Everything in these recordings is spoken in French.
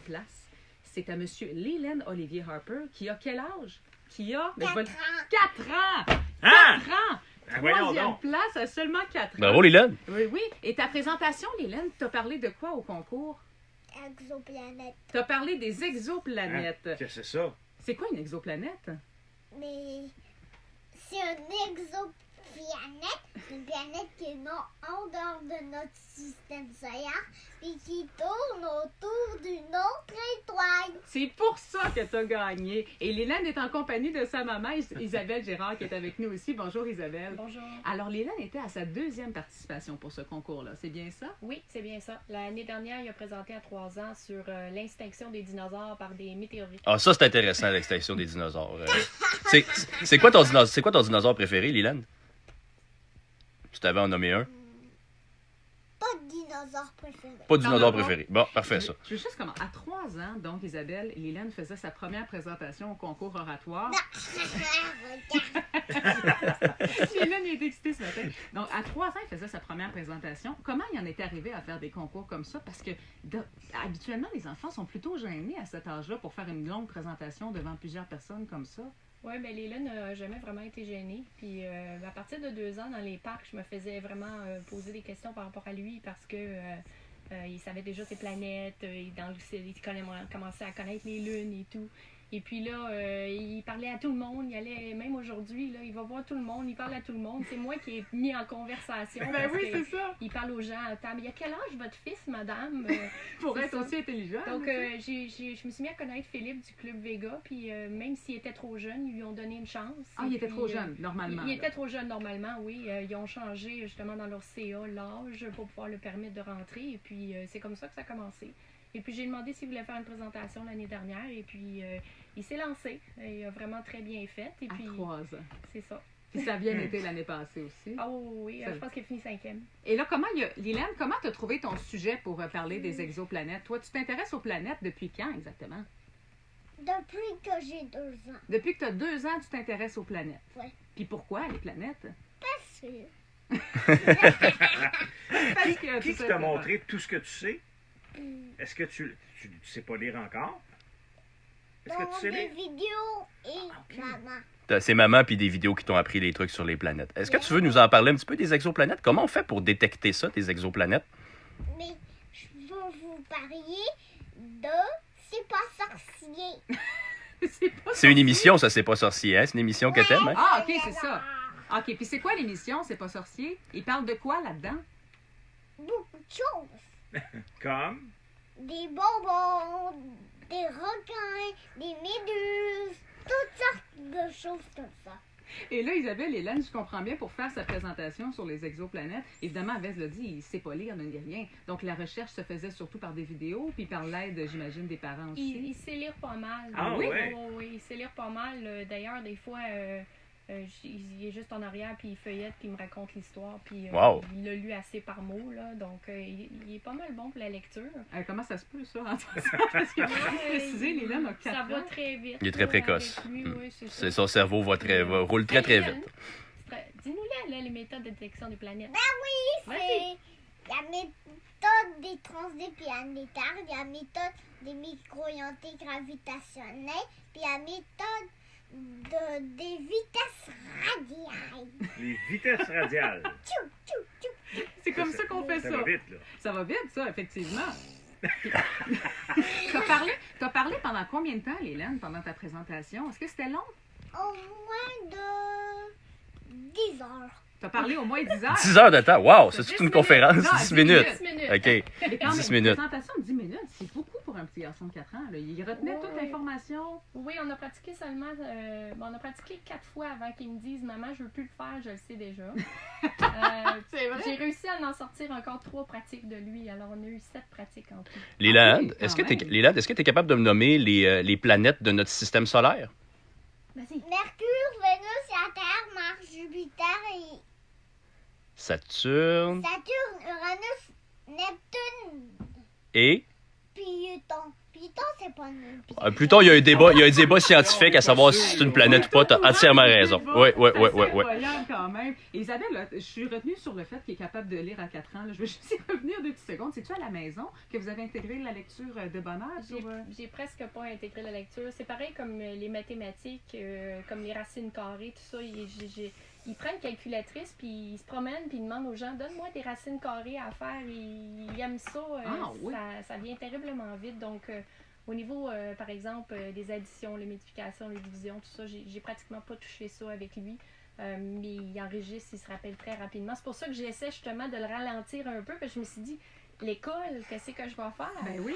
place. C'est à M. Leland Olivier Harper, qui a quel âge? Qui a... 4 ans. 4 ans! Ah! 4 ans! Ben voyons Troisième donc. place à seulement 4 ans. Bravo, Lilan. Oui, oui. Et ta présentation, Leland, t'as parlé de quoi au concours? Exoplanète. T'as parlé des exoplanètes. Qu'est-ce que c'est ça? C'est quoi une exoplanète? Mais c'est une exoplanète. Une planète qui est non en dehors de notre système solaire et qui tourne autour d'une autre étoile. C'est pour ça que t'as gagné. Et Léland est en compagnie de sa maman, Isabelle Gérard, qui est avec nous aussi. Bonjour, Isabelle. Bonjour. Alors, Léland était à sa 2e participation pour ce concours-là. C'est bien ça? Oui, c'est bien ça. L'année dernière, il a présenté à 3 ans sur l'extinction des dinosaures par des météorites. Ah, ça, c'est intéressant, l'extinction des dinosaures. C'est quoi ton dinosaure préféré, Lilan? Tu t'avais en nommé un? Pas de dinosaure préféré. Pas de T'en dinosaure as pas? préféré. Bon, parfait, ça. Je veux juste comment. À 3 ans, donc, Isabelle, Léland faisait sa première présentation au concours oratoire. Léland, il est excité ce matin. Donc, à 3 ans, il faisait sa première présentation. Comment il en était arrivé à faire des concours comme ça? Parce que, habituellement, les enfants sont plutôt gênés à cet âge-là pour faire une longue présentation devant plusieurs personnes comme ça. Oui, bien, Léla n'a jamais vraiment été gênée. Puis, à partir de 2 ans, dans les parcs, je me faisais vraiment poser des questions par rapport à lui parce que il savait déjà ses planètes, il commençait à connaître les lunes et tout. Et puis là, il parlait à tout le monde. Il allait, même aujourd'hui, là, il va voir tout le monde, il parle à tout le monde. C'est moi qui ai mis en conversation. Ben parce oui, que c'est ça. il parle aux gens à table. Il y a quel âge votre fils, madame? Pour C'est être ça. aussi intelligent. Donc, tu sais. je me suis mis à connaître Philippe du Club Vega, puis même s'il était trop jeune, ils lui ont donné une chance. Ah, Et il était puis, trop jeune, normalement. Il là. était trop jeune, normalement, oui. Ils ont changé, justement, dans leur CA, l'âge pour pouvoir le permettre de rentrer. Et puis, c'est comme ça que ça a commencé. Et puis, j'ai demandé s'il voulait faire une présentation l'année dernière. Et puis, il s'est lancé. Il a vraiment très bien fait. Et puis, À 3 ans. c'est ça. Puis ça a bien été l'année passée aussi. Ah oui, Ça- je pense qu'il a fini 5e. Et là, Liliane, comment tu as trouvé ton sujet pour parler des exoplanètes? Toi, tu t'intéresses aux planètes depuis quand exactement? Depuis que j'ai 2 ans. Depuis que tu as 2 ans, tu t'intéresses aux planètes. Ouais. Puis pourquoi les planètes? Parce que Parce que, Qui tout t'a simplement. montré tout ce que tu sais? Est-ce que tu sais pas lire encore? Est-ce que dans tu sais des lire? vidéos et ok. maman. C'est maman puis des vidéos qui t'ont appris des trucs sur les planètes. Est-ce que tu veux nous en parler un petit peu des exoplanètes? Comment on fait pour détecter ça, des exoplanètes? Mais je veux vous parier de C'est pas sorcier. C'est pas C'est une émission, ça, c'est pas sorcier, hein? C'est une émission que t'aimes, hein? Ah, ok, c'est ça. OK, puis c'est quoi l'émission? C'est pas sorcier? Il parle de quoi là-dedans? Beaucoup de choses. Comme? Des bonbons, des requins, des méduses, toutes sortes de choses comme ça. Et là, Isabelle et Hélène, je comprends bien, pour faire sa présentation sur les exoplanètes, évidemment, Avez l'a dit, il ne sait pas lire, il ne dit rien. Donc, la recherche se faisait surtout par des vidéos, puis par l'aide, j'imagine, des parents aussi. Il sait lire pas mal. Ah oui? ouais? Oui, il sait lire pas mal. D'ailleurs, des fois, il est juste en arrière, puis il feuillette, puis il me raconte l'histoire. Puis Wow. il l'a lu assez par mots, là. Donc, il est pas mal bon pour la lecture. Comment ça se peut, ça, en tout ça? Parce que, faut préciser, Hélène a 4 Ça ans. va très vite. Il est très là, précoce. avec lui, Mm. oui, c'est ça. C'est son cerveau roule très, très vite. Dis-nous là, les méthodes de détection des planètes. C'est Vas-y. la méthode des transplanétaires, il y a la méthode des micro-orientés gravitationnels, puis la méthode des vitesses radiales. Les vitesses radiales. Tchou, tchou, tchou. C'est comme ça qu'on fait ça. Ça va vite, là. Ça va vite, ça, effectivement. T'as parlé pendant combien de temps, Hélène, pendant ta présentation? Est-ce que c'était long? Au moins de 10 heures. T'as parlé au moins 10 heures. 10 heures de temps. Wow, c'est toute 10 une minutes. conférence. Non, 10 10 minutes. 10 minutes. OK. Mais quand 10 même, minutes. Une présentation de 10 minutes, c'est beaucoup pour un petit garçon de 4 ans. Là. Il retenait Ouais, toute ouais. l'information. Oui, on a pratiqué seulement. On a pratiqué 4 fois avant qu'ils me disent Maman, je veux plus le faire, je le sais déjà. C'est vrai? J'ai réussi à en sortir encore 3 pratiques de lui, alors on a eu 7 pratiques en tout. Léland, oui, est-ce que quand tu même. es capable de me nommer les planètes de notre système solaire? Vas-y. Mercure, Vénus, la Terre, Mars, Jupiter et Saturne Saturne, Uranus, Neptune, et... Pluton. Pluton, c'est pas une Plutôt, il y a un débat scientifique à savoir si c'est une planète ou pas. T'as entièrement raison. Oui. C'est incroyable quand même. Et Isabelle, là, je suis retenue sur le fait qu'il est capable de lire à 4 ans. Là. Je veux juste y revenir 2 petites secondes. C'est-tu à la maison que vous avez intégré la lecture de bonheur? J'ai presque pas intégré la lecture. C'est pareil comme les mathématiques, comme les racines carrées, tout ça. Il prend une calculatrice, puis il se promène, puis il demande aux gens, donne-moi des racines carrées à faire. Il aime ça. Oui. Ça vient terriblement vite. Donc, au niveau, par exemple, des additions, les multiplications, les divisions, tout ça, j'ai pratiquement pas touché ça avec lui. Mais il enregistre, il se rappelle très rapidement. C'est pour ça que j'essaie justement de le ralentir un peu, parce que je me suis dit, l'école, qu'est-ce que je vais faire? Ben oui.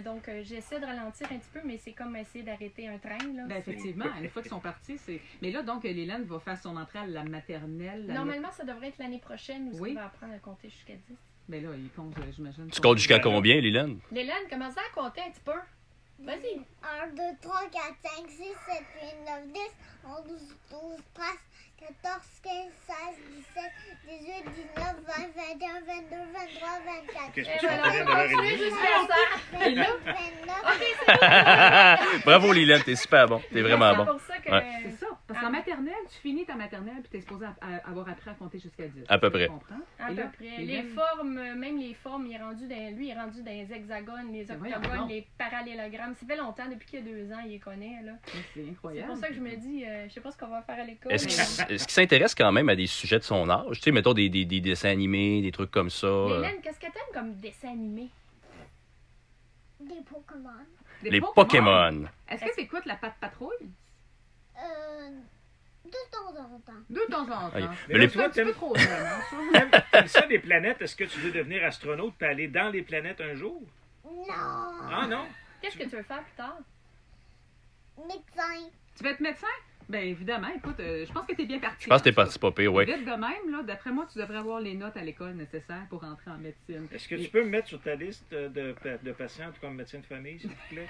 Donc, j'essaie de ralentir un petit peu, mais c'est comme essayer d'arrêter un train. Là. Ben effectivement, une fois qu'ils sont partis, c'est... Mais là, donc, Lélène va faire son entrée à la maternelle. Normalement, ça devrait être l'année prochaine où Oui. il va apprendre à compter jusqu'à 10. Ben là, il compte, j'imagine. Tu comptes jusqu'à combien, Lylène? Lélène, commence à compter un petit peu. Vas-y. 1, 2, 3, 4, 5, 6, 7, 8, 9, 10, 11, 12, 13, 14, 15, 16, 17, 18, 19, 20, 21, 22, 23, 24. Ok, c'est Et pour ça qu'on voilà, vient on de leur continue éliminer. jusqu'à 100. 28, 29, OK, c'est bon. Bravo, Lylène, t'es super bon. T'es vraiment C'est bon. pour ça que... Ouais. C'est ça. Parce qu'en maternelle, tu finis ta maternelle puis tu es supposé avoir appris à compter jusqu'à 10. À peu près. Tu comprends? À Et peu là, près. Lélène- Les formes, même les formes, il est rendu dans les hexagones, les Ben voyons octogones, donc. les parallélogrammes. Ça fait longtemps, depuis qu'il y a 2 ans, il les connaît. Là. Mais c'est C'est incroyable. pour ça que je me dis, je sais pas ce qu'on va faire à l'école. Est-ce qu'il s'intéresse quand même à des sujets de son âge? Tu sais, mettons des dessins animés, des trucs comme ça. Hélène, qu'est-ce que t'aimes comme dessin animé? des Pokémon. Des Les Pokémon. Est-ce que tu écoutes la patte patrouille? De temps en temps. De temps en temps. Ah, mais Mais là, c'est toi, un petit peu t'aimes- trop jeune, hein, ça? T'aimes ça des planètes? Est-ce que tu veux devenir astronaute et aller dans les planètes un jour? Non. Ah non? Qu'est-ce que tu veux faire plus tard? Médecin. Tu veux être médecin? Ben évidemment, écoute, je pense que t'es bien parti. Je pense que t'es parti pas pire, oui. Vite de même, là, d'après moi, tu devrais avoir les notes à l'école nécessaires pour entrer en médecine. Est-ce que tu peux me mettre sur ta liste de patientes comme médecin de famille, s'il te plaît?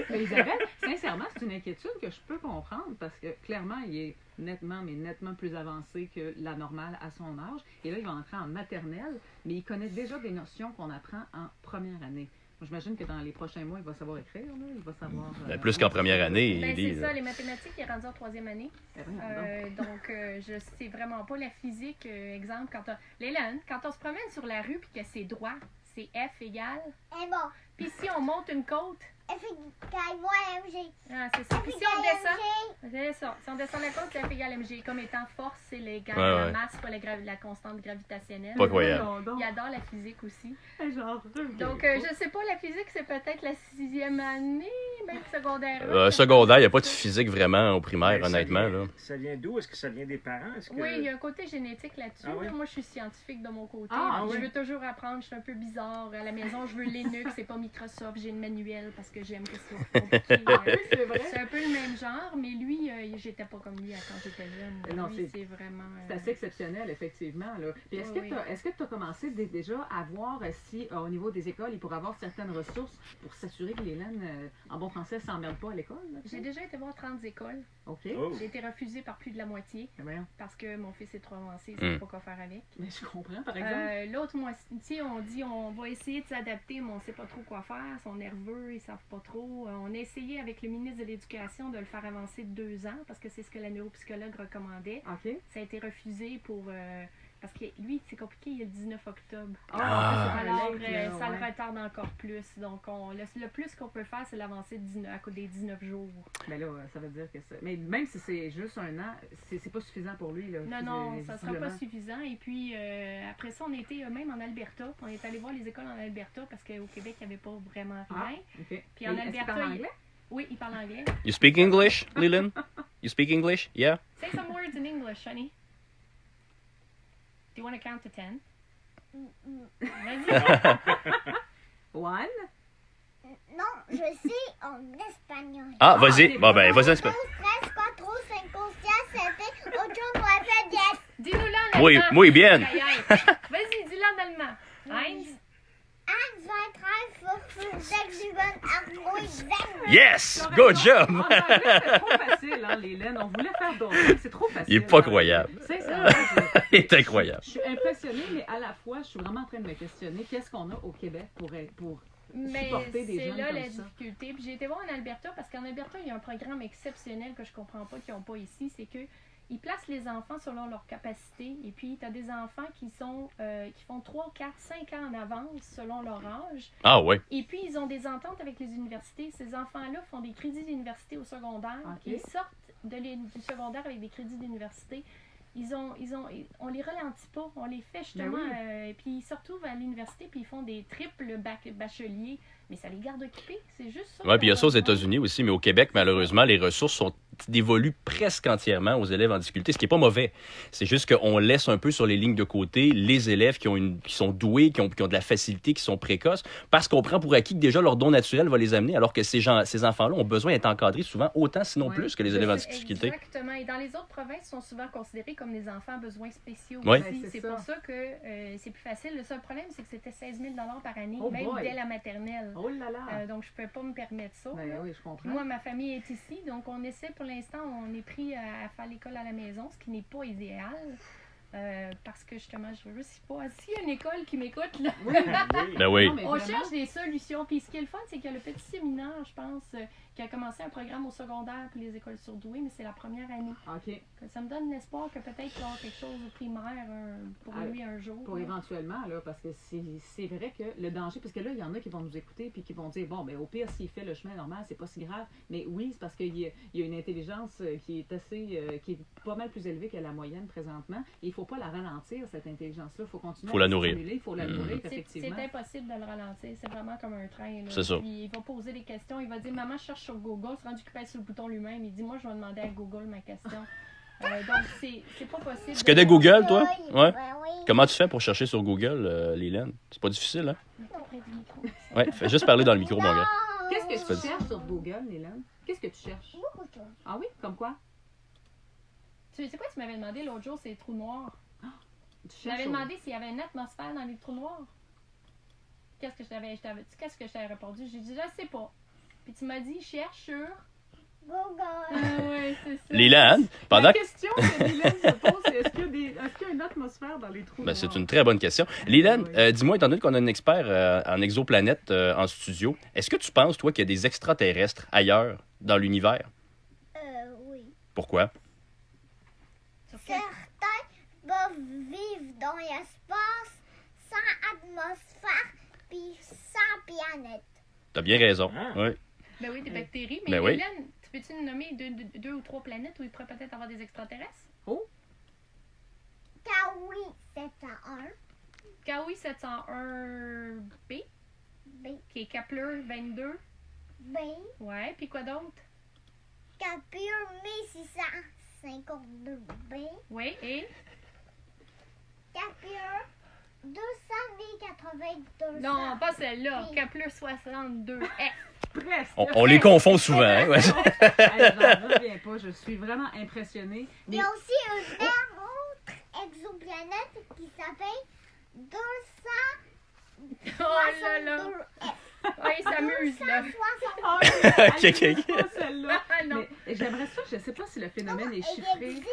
Mais Isabelle, sincèrement, c'est une inquiétude que je peux comprendre parce que clairement, il est nettement plus avancé que la normale à son âge. Et là, il va entrer en maternelle, mais il connaît déjà des notions qu'on apprend en première année. Moi, j'imagine que dans les prochains mois, il va savoir écrire, là. Il va savoir... Ben, plus qu'en première année, Ben, il c'est lit. ça, les mathématiques, il est rendu en 3e année. Ben, voyons donc. Donc, je sais vraiment pas la physique. Exemple, Lélène, quand on se promène sur la rue puis que c'est droit, c'est F égale. Et bon. Puis si on monte une côte, F égale moi MG. ah, c'est ça. F Puis si égale on descend, MG. c'est ça. Si on descend la côte, c'est F égale mg. Comme étant force, c'est l'égal Ouais, à la ouais. masse, pas la constante gravitationnelle. Pas croyable. Voyons donc. Il adore la physique aussi. Genre, Donc, je sais pas, la physique, c'est peut-être la 6e année, même secondaire. Secondaire, il n'y a pas de physique vraiment au primaire, Ben, honnêtement. Là. Ça vient d'où? Est-ce que ça vient des parents? Est-ce que... Oui, il y a un côté génétique là-dessus. Ah oui? là. Moi, je suis scientifique de mon côté. Ah, Je oui. veux toujours apprendre. Je suis un peu bizarre. À la maison, je veux Linux, c'est pas Microsoft. J'ai le manuel parce que j'aime que ce soit compliqué. c'est vrai. C'est un peu le même genre, mais lui, j'étais pas comme lui quand j'étais jeune. Non, Lui, c'est- c'est vraiment... C'est assez exceptionnel, effectivement. Là. Puis est-ce que Oui, tu as commencé déjà à voir si, au niveau des écoles, il pourrait avoir certaines ressources pour s'assurer que l'Hélène, en bon français, ne s'emmerde pas à l'école? Là, tu sais? J'ai déjà été voir 30 écoles. OK. Oh. J'ai été refusée par plus de la moitié Ben voyons. parce que mon fils est trop avancé. Il sait pas quoi faire avec. Mais je comprends, par exemple. L'autre moitié, on dit on va essayer de s'adapter, mais on ne sait pas trop quoi faire. Ils sont nerveux, ils savent pas trop. On a essayé avec le ministre de l'Éducation de le faire avancer de 2 ans parce que c'est ce que la neuropsychologue recommandait. OK. Ça a été refusé pour parce que lui, c'est compliqué, il est le 19 octobre. Ah. Alors, late, là, ça ouais. le retarde encore plus. Donc, le plus qu'on peut faire, c'est l'avancer à cause des 19 jours. Mais là, ça veut dire que ça. Mais même si c'est juste un an, c'est pas suffisant pour lui. Là, Non, ça sera pas visiblement. suffisant. Et puis, après ça, on était même en Alberta. On est allé voir les écoles en Alberta parce qu'au Québec, il n'y avait pas vraiment Ah, rien. OK. Puis en Et est-ce qu'il Alberta, parle il- anglais? Oui, il parle anglais. You speak English, Leland? You speak English? Yeah? Say some words in English, honey. Do you want to count to 10? Vas-y. One? Non, je sais en espagnol. Ah, vas-y. Bon, ben, vas-y. 12, 13, 14, 15, 16, 17, 8, 9, 10. Dis-nous-le en allemand. Muy, muy bien. Vas-y, dis-le en allemand. Heinz. 1, 2, 3, 4, 5, 6, 7, 8, 9, 10. Yes! Good job! En anglais, c'est trop facile, hein, Lélène. On voulait faire d'autres. C'est trop facile. Il est pas hein. croyable. Sincèrement, Il est incroyable. je suis impressionnée, mais à la fois, je suis vraiment en train de me questionner qu'est-ce qu'on a au Québec pour Mais supporter des c'est jeunes là comme la ça. difficulté. Puis j'ai été voir en Alberta parce qu'en Alberta, il y a un programme exceptionnel que je comprends pas, qu'ils n'ont pas ici. C'est que ils placent les enfants selon leur capacité. Et puis, tu as des enfants qui font 3, 4, 5 ans en avance selon leur âge. Ah ouais. Et puis, ils ont des ententes avec les universités. Ces enfants-là font des crédits d'université au secondaire. Ok. Ils sortent du secondaire avec des crédits d'université. On les ralentit pas, on les fait justement. Ben oui. Et puis ils se retrouvent à l'université, puis ils font des triples bacheliers, mais ça les garde occupés. C'est juste ça. Ouais, puis il y a ça aux États-Unis aussi, mais au Québec, malheureusement, les ressources sont dévolues presque entièrement aux élèves en difficulté, ce qui n'est pas mauvais. C'est juste qu'on laisse un peu sur les lignes de côté les élèves qui sont doués, qui ont de la facilité, qui sont précoces, parce qu'on prend pour acquis que déjà leur don naturel va les amener, alors que ces enfants-là ont besoin d'être encadrés souvent autant, sinon Ouais. plus, que les élèves en difficulté. Exactement. Et dans les autres provinces, ils sont souvent considérés comme des enfants à besoins spéciaux Ouais. aussi. Ben, c'est C'est ça. pour ça que c'est plus facile. Le seul problème, c'est que c'était 16 000 par année, Oh même boy. dès la maternelle. Oh là là! Donc, je ne pouvais pas me permettre ça. Ben là. oui, je comprends. Moi, ma famille est ici, donc on essaie pour l'instant, on est pris à faire l'école à la maison, ce qui n'est pas idéal. Parce que justement, je veux sais pas. S'il y a une école qui m'écoute, là, Oui, Ben oui. Non, mais on vraiment. cherche des solutions. Puis ce qui est le fun, c'est qu'il y a le petit séminaire, je pense, qui a commencé un programme au secondaire pour les écoles surdouées, mais c'est la première année. OK. Ça me donne l'espoir que peut-être qu'il y aura quelque chose au primaire pour Ah, lui un jour. Pour là. éventuellement, là, parce que c'est vrai que le danger, parce que là, il y en a qui vont nous écouter puis qui vont dire, bon, ben au pire, s'il fait le chemin normal, c'est pas si grave. Mais oui, c'est parce qu'il y a une intelligence qui est qui est pas mal plus élevée que la moyenne présentement. Et il faut pas la ralentir, cette intelligence-là. Il faut continuer Faut à la la nourrir. stimuler, il faut la nourrir, C'est effectivement. impossible de le ralentir. C'est vraiment comme un train. Là. C'est ça. Puis il va poser des questions. Il va dire maman, je cherche sur Google. C'est rendu qu'il pèse sur le bouton lui-même. Il dit moi, je vais demander à Google ma question. Donc, c'est pas possible. Tu connais Google, toi? Ouais. Ben oui. Comment tu fais pour chercher sur Google, Lylène? C'est pas difficile, hein? Près du micro. Ouais, fais juste parler dans le micro, mon gars. Qu'est-ce que pas tu dit. cherches sur Google, Nélan? Qu'est-ce que tu cherches? Beaucoup de choses. Ah oui, comme quoi? Tu sais quoi, tu m'avais demandé l'autre jour, c'est les trous noirs. Tu Je t'avais cherches demandé s'il y avait une atmosphère dans les trous noirs. Qu'est-ce que je t'avais répondu? J'ai dit, je sais pas. Puis tu m'as dit, cherche sur. Google. Ouais, c'est ça. Lylène, pendant La que... question que Mylène se pose, c'est est-ce qu'il y a une atmosphère dans les trous Ben, noirs? c'est une très bonne question. Lylène, Oui. dis-moi, étant donné qu'on a un expert en exoplanète en studio, est-ce que tu penses, toi, qu'il y a des extraterrestres ailleurs dans l'univers? Oui. Pourquoi? Sur quel- Certains peuvent vivre dans l'espace sans atmosphère puis sans planète. T'as bien raison. Ah. Oui. Ben oui, des bactéries. Mais Ben oui. Hélène, tu peux-tu nous nommer deux ou trois planètes où il pourrait peut-être avoir des extraterrestres? Kawi 701. Kawi 701b, B. qui est Kepler 22. B. Ouais, puis quoi d'autre? Capure 1652B. Oui, et? Capure 282. Non, pas celle-là. Oui. Kepler 62. Presque. On les confond souvent, hein? Ouais. Hey, j'en reviens pas, je suis vraiment impressionnée. Il y a aussi une autre exoplanète qui s'appelle 262F. Oh là là! Ouais, il s'amuse, là. 260. Ah, Ok, elle ok. existe pas, celle-là. Ah non, Mais j'aimerais ça, je sais pas si le phénomène est Il chiffré. existe.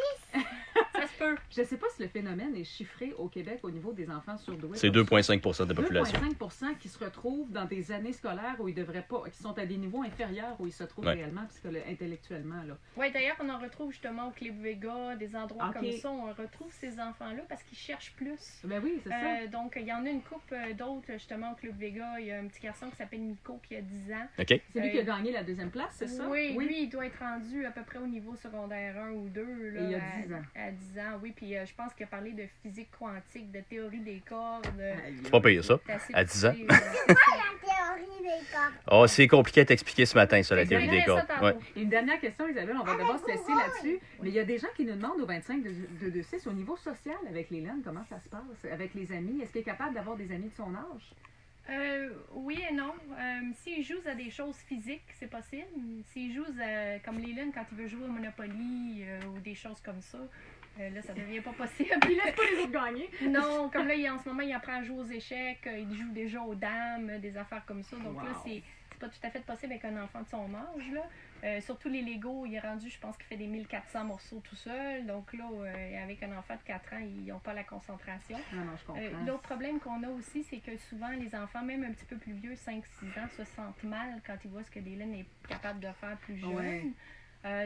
ça se peut. Je sais pas si le phénomène est chiffré au Québec au niveau des enfants surdoués. C'est 2,5% de la population. 2,5% qui se retrouvent dans des années scolaires où ils devraient pas, qui sont à des niveaux inférieurs où ils se trouvent Ouais. réellement, intellectuellement. Là. Oui, d'ailleurs, on en retrouve justement au Club Vega, des endroits Ok. comme ça. On retrouve ces enfants-là parce qu'ils cherchent plus. Ben oui, c'est ça. Donc, il y en a une couple d'autres, justement, au Club Vega. Il y a un petit garçon qui s'appelle Nico qui a 10 ans. OK? C'est lui qui a gagné la deuxième place, c'est ça? Oui, lui, il doit être rendu à peu près au niveau secondaire 1 ou 2. Là, Et il y a à 10 ans. À 10 ans, oui. Puis je pense qu'il a parlé de physique quantique, de théorie des cordes. Aïe, C'est pas payé, ça. C'est assez À 10 ans. poussé, La théorie des corps. Oh, c'est compliqué à t'expliquer ce matin, ça, la théorie des J'aimerais cordes. ça Ouais. tantôt. Et une dernière question, Isabelle, on va devoir se laisser Google. là-dessus. Mais il y a des gens qui nous demandent au 25 de 6 au niveau social avec Léland, comment ça se passe? Avec les amis, est-ce qu'il est capable d'avoir des amis de son âge? Oui et non. S'il joue à des choses physiques, c'est possible. S'il joue comme Léland quand il veut jouer au Monopoly ou des choses comme ça, là, ça devient pas possible. Il laisse pas les autres gagner. Non, comme là, en ce moment, il apprend à jouer aux échecs, il joue déjà aux dames, des affaires comme ça. Donc là, Wow. c'est pas tout à fait possible avec un enfant de son âge, là. Surtout les Legos, il est rendu, je pense qu'il fait des 1400 morceaux tout seul. Donc là, avec un enfant de 4 ans, ils n'ont pas la concentration. Non, je comprends. L'autre problème qu'on a aussi, c'est que souvent, les enfants, même un petit peu plus vieux, 5-6 ans, se sentent mal quand ils voient ce que Dylan est capable de faire plus jeune. Ouais.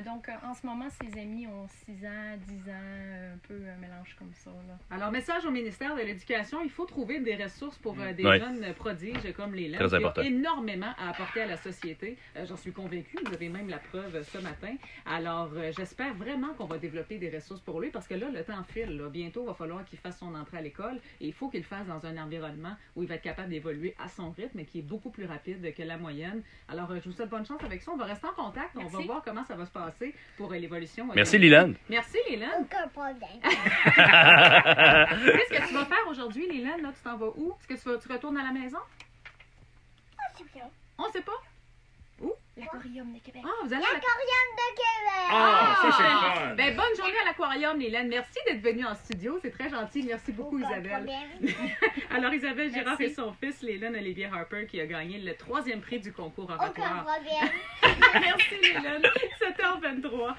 Donc, en ce moment, ses amis ont 6 ans, 10 ans, un peu un mélange comme ça, là. Alors, message au ministère de l'Éducation, il faut trouver des ressources pour des Ouais. jeunes prodiges comme les Très Lens. Il y important. a énormément à apporter à la société. J'en suis convaincue. Vous avez même la preuve ce matin. Alors, j'espère vraiment qu'on va développer des ressources pour lui parce que là, le temps file. Là. Bientôt, il va falloir qu'il fasse son entrée à l'école et il faut qu'il le fasse dans un environnement où il va être capable d'évoluer à son rythme et qui est beaucoup plus rapide que la moyenne. Alors, je vous souhaite bonne chance avec ça. On va rester en contact. Merci. On va voir comment ça va se passer pour l'évolution. Merci, Lilan. Merci, Lélan. Aucun problème. Qu'est-ce que tu vas faire aujourd'hui, Lélan? Là, tu t'en vas où? Est-ce que tu retournes à la maison? On sait pas. L'Aquarium de Québec. Ah, vous allez à la... L'aquarium de Québec. Ah, ça, c'est le fun. Ben, bonne journée à l'aquarium, Lélan. Merci d'être venue en studio. C'est très gentil. Merci beaucoup, Aucun Isabelle. problème. Alors, Isabelle Girard Merci. et son fils, Lélan Olivier Harper, qui a gagné le 3e prix du concours Aucun oratoire. problème. Merci, Lélan. 7h23.